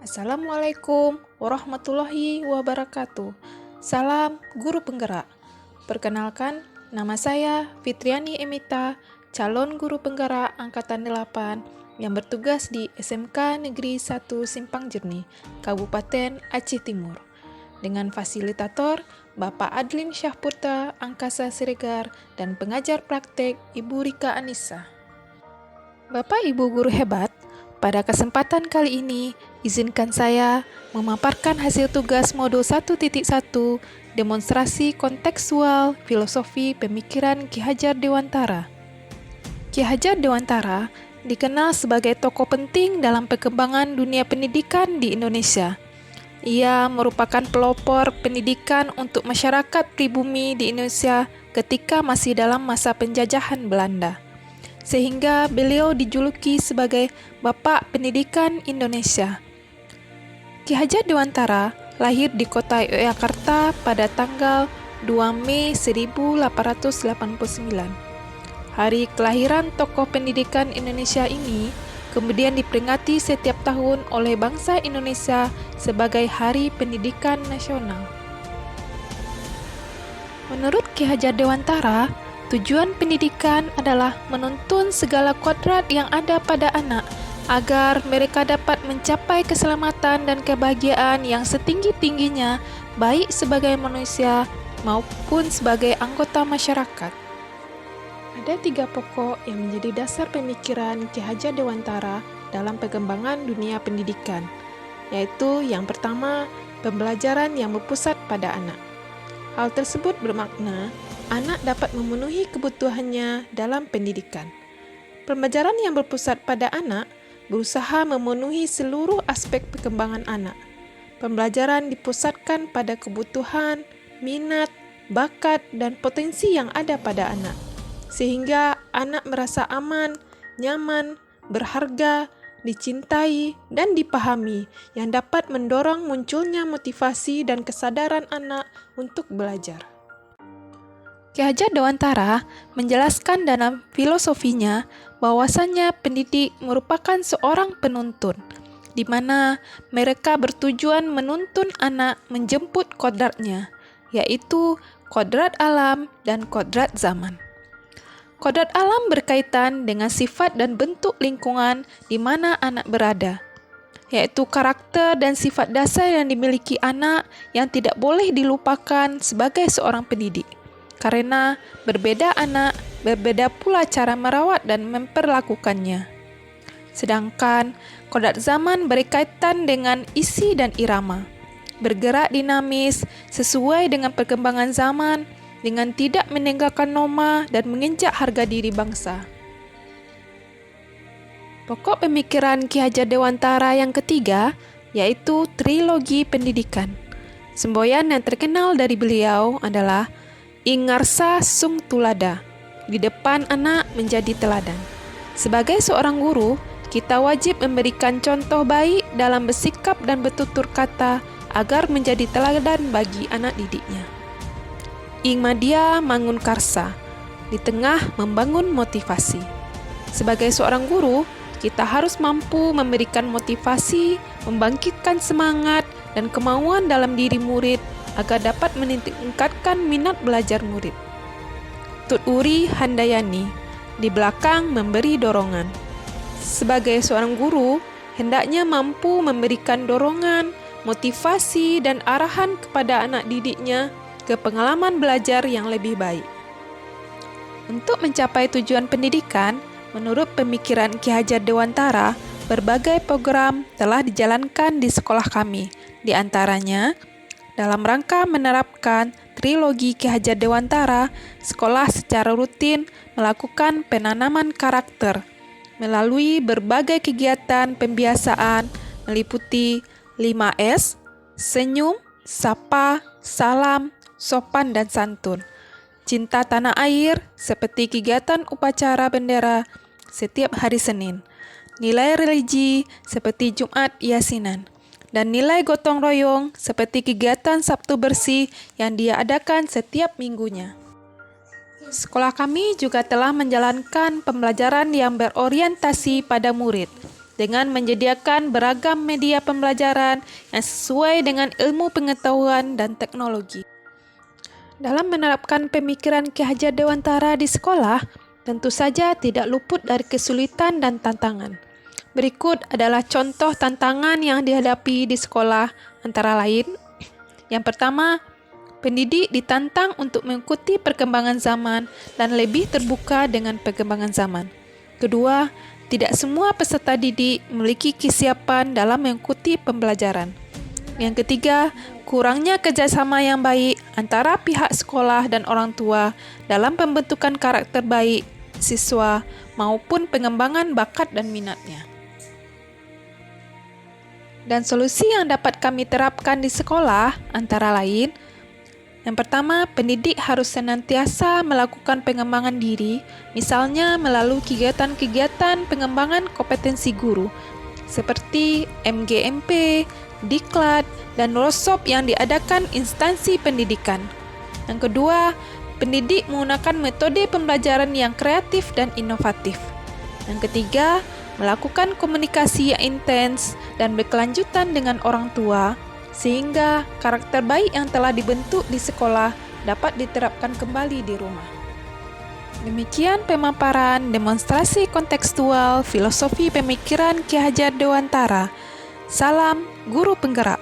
Assalamualaikum warahmatullahi wabarakatuh. Salam guru penggerak. Perkenalkan, nama saya Fitriani Emita, calon guru penggerak Angkatan 8 yang bertugas di SMK Negeri 1 Simpang Jernih, Kabupaten Aceh Timur. Dengan fasilitator Bapak Adlin Syahputra Angkasa Siregar dan pengajar praktek Ibu Rika Anissa. Bapak Ibu guru hebat, pada kesempatan kali ini, izinkan saya memaparkan hasil tugas modul 1.1 demonstrasi kontekstual filosofi pemikiran Ki Hajar Dewantara. Ki Hajar Dewantara dikenal sebagai tokoh penting dalam perkembangan dunia pendidikan di Indonesia. Ia merupakan pelopor pendidikan untuk masyarakat pribumi di Indonesia ketika masih dalam masa penjajahan Belanda, sehingga beliau dijuluki sebagai Bapak Pendidikan Indonesia. Ki Hajar Dewantara lahir di kota Yogyakarta pada tanggal 2 Mei 1889. Hari kelahiran tokoh pendidikan Indonesia ini kemudian diperingati setiap tahun oleh bangsa Indonesia sebagai Hari Pendidikan Nasional. Menurut Ki Hajar Dewantara, tujuan pendidikan adalah menuntun segala kodrat yang ada pada anak agar mereka dapat mencapai keselamatan dan kebahagiaan yang setinggi-tingginya baik sebagai manusia maupun sebagai anggota masyarakat. Ada 3 pokok yang menjadi dasar pemikiran Ki Hajar Dewantara dalam perkembangan dunia pendidikan, yaitu yang pertama, pembelajaran yang berpusat pada anak. Hal tersebut bermakna anak dapat memenuhi kebutuhannya dalam pendidikan. Pembelajaran yang berpusat pada anak berusaha memenuhi seluruh aspek perkembangan anak. Pembelajaran dipusatkan pada kebutuhan, minat, bakat, dan potensi yang ada pada anak, sehingga anak merasa aman, nyaman, berharga, dicintai, dan dipahami yang dapat mendorong munculnya motivasi dan kesadaran anak untuk belajar. Ki Hajar Dewantara menjelaskan dalam filosofinya bahwasannya pendidik merupakan seorang penuntun, di mana mereka bertujuan menuntun anak menjemput kodratnya, yaitu kodrat alam dan kodrat zaman. Kodrat alam berkaitan dengan sifat dan bentuk lingkungan di mana anak berada, yaitu karakter dan sifat dasar yang dimiliki anak yang tidak boleh dilupakan sebagai seorang pendidik. Karena berbeda anak, berbeda pula cara merawat dan memperlakukannya. Sedangkan kodrat zaman berkaitan dengan isi dan irama, bergerak dinamis sesuai dengan perkembangan zaman, dengan tidak meninggalkan norma dan menginjak harga diri bangsa. Pokok pemikiran Ki Hajar Dewantara yang ketiga, yaitu trilogi pendidikan. Semboyan yang terkenal dari beliau adalah Ingarsa sung tulada, di depan anak menjadi teladan. Sebagai seorang guru, kita wajib memberikan contoh baik dalam bersikap dan bertutur kata agar menjadi teladan bagi anak didiknya. Ing madya mangun karsa, di tengah membangun motivasi. Sebagai seorang guru, kita harus mampu memberikan motivasi, membangkitkan semangat dan kemauan dalam diri murid agar dapat meningkatkan minat belajar murid. Tut Uri Handayani, di belakang memberi dorongan. Sebagai seorang guru, hendaknya mampu memberikan dorongan, motivasi, dan arahan kepada anak didiknya ke pengalaman belajar yang lebih baik. Untuk mencapai tujuan pendidikan, menurut pemikiran Ki Hajar Dewantara, berbagai program telah dijalankan di sekolah kami, di antaranya dalam rangka menerapkan trilogi Ki Hajar Dewantara, sekolah secara rutin melakukan penanaman karakter melalui berbagai kegiatan pembiasaan meliputi 5S, senyum, sapa, salam, sopan dan santun, cinta tanah air seperti kegiatan upacara bendera setiap hari Senin, nilai religi seperti Jumat Yasinan, dan nilai gotong royong seperti kegiatan Sabtu Bersih yang diadakan setiap minggunya. Sekolah kami juga telah menjalankan pembelajaran yang berorientasi pada murid, dengan menyediakan beragam media pembelajaran yang sesuai dengan ilmu pengetahuan dan teknologi. Dalam menerapkan pemikiran Ki Hajar Dewantara di sekolah, tentu saja tidak luput dari kesulitan dan tantangan. Berikut adalah contoh tantangan yang dihadapi di sekolah, antara lain: yang pertama, pendidik ditantang untuk mengikuti perkembangan zaman dan lebih terbuka dengan perkembangan zaman. Kedua, tidak semua peserta didik memiliki kesiapan dalam mengikuti pembelajaran. Yang ketiga, kurangnya kerjasama yang baik antara pihak sekolah dan orang tua dalam pembentukan karakter baik siswa maupun pengembangan bakat dan minatnya. Dan solusi yang dapat kami terapkan di sekolah antara lain: yang pertama, pendidik harus senantiasa melakukan pengembangan diri, misalnya melalui kegiatan-kegiatan pengembangan kompetensi guru, seperti MGMP, Diklat, dan workshop yang diadakan instansi pendidikan. Yang kedua, pendidik menggunakan metode pembelajaran yang kreatif dan inovatif. Yang ketiga, melakukan komunikasi yang intens dan berkelanjutan dengan orang tua, sehingga karakter baik yang telah dibentuk di sekolah dapat diterapkan kembali di rumah. Demikian pemaparan demonstrasi kontekstual filosofi pemikiran Ki Hajar Dewantara. Salam guru penggerak,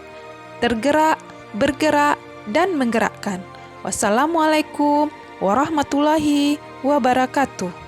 tergerak, bergerak, dan menggerakkan. Wassalamualaikum warahmatullahi wabarakatuh.